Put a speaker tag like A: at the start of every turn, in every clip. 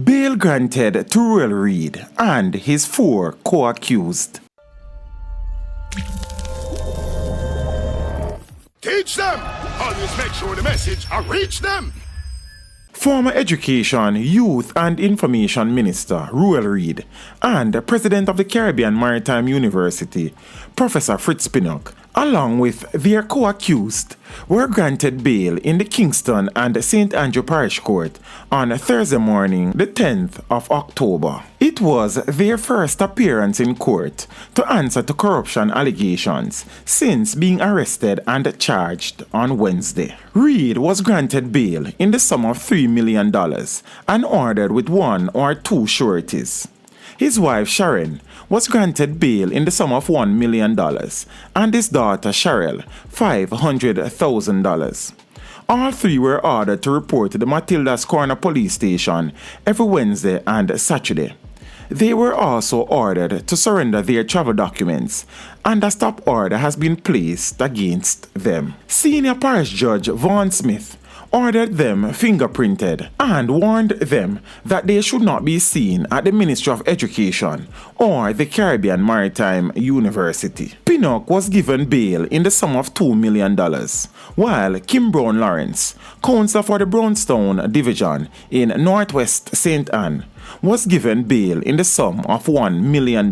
A: Bail granted to Ruel Reid and his 4 co-accused.
B: Teach them! Always make sure the message reach them!
A: Former Education, Youth and Information Minister Ruel Reid and President of the Caribbean Maritime University, Professor Fritz Pinnock, along with their co-accused, were granted bail in the Kingston and St. Andrew Parish Court on Thursday morning, the 10th of October. It was their first appearance in court to answer to corruption allegations since being arrested and charged on Wednesday. Reid was granted bail in the sum of $3 million and ordered with 1 or 2 sureties. His wife Sharon was granted bail in the sum of $1 million and his daughter Cheryl $500,000. All 3 were ordered to report to the Matilda's Corner Police Station every Wednesday and Saturday. They were also ordered to surrender their travel documents, and a stop order has been placed against them. Senior Parish Judge Vaughn Smith ordered them fingerprinted and warned them that they should not be seen at the Ministry of Education or the Caribbean Maritime University. Pinnock was given bail in the sum of $2 million, while Kim Brown Lawrence, counsel for the Brownstown Division in Northwest St. Anne, was given bail in the sum of $1 million.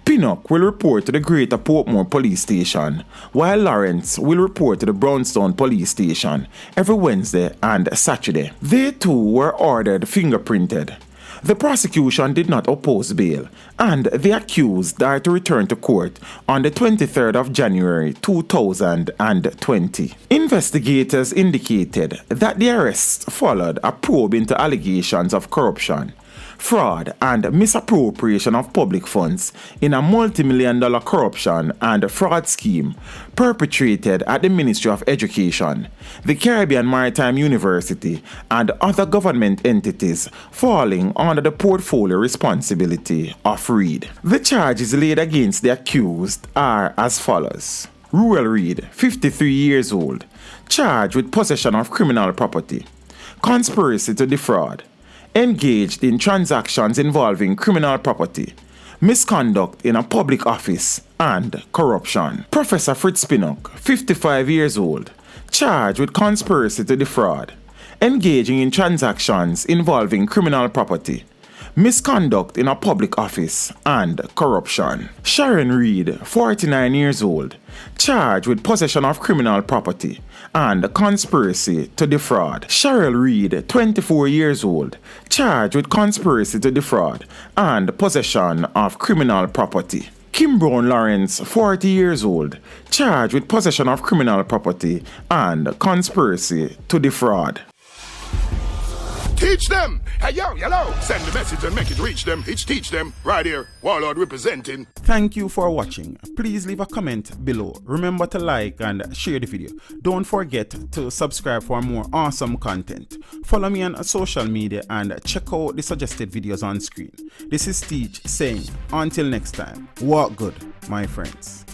A: Pinnock will report to the Greater Portmore Police Station, while Lawrence will report to the Brownstown Police Station every Wednesday and Saturday. They too were ordered fingerprinted. The prosecution did not oppose bail, and the accused are to return to court on the 23rd of January 2020. Investigators indicated that the arrests followed a probe into allegations of corruption, fraud and misappropriation of public funds in a multi-million-dollar corruption and fraud scheme perpetrated at the Ministry of Education, the Caribbean Maritime University, and other government entities falling under the portfolio responsibility of Reid. The charges laid against the accused are as follows. Ruel Reid, 53 years old, charged with possession of criminal property, conspiracy to defraud, engaged in transactions involving criminal property, misconduct in a public office, and corruption. Professor Fritz Pinnock, 55 years old, charged with conspiracy to defraud, engaging in transactions involving criminal property, misconduct in a public office, and corruption. Sharon Reid, 49 years old, charged with possession of criminal property and conspiracy to defraud. Cheryl Reid, 24 years old, charged with conspiracy to defraud and possession of criminal property. Kim Brown Lawrence, 40 years old, charged with possession of criminal property and conspiracy to defraud.
B: Teach them! Hey, yo, hello! Send the message and make it reach them. It's teach them. Right here, Warlord representing.
A: Thank you for watching. Please leave a comment below. Remember to like and share the video. Don't forget to subscribe for more awesome content. Follow me on social media and check out the suggested videos on screen. This is Teach saying, until next time, walk good, my friends.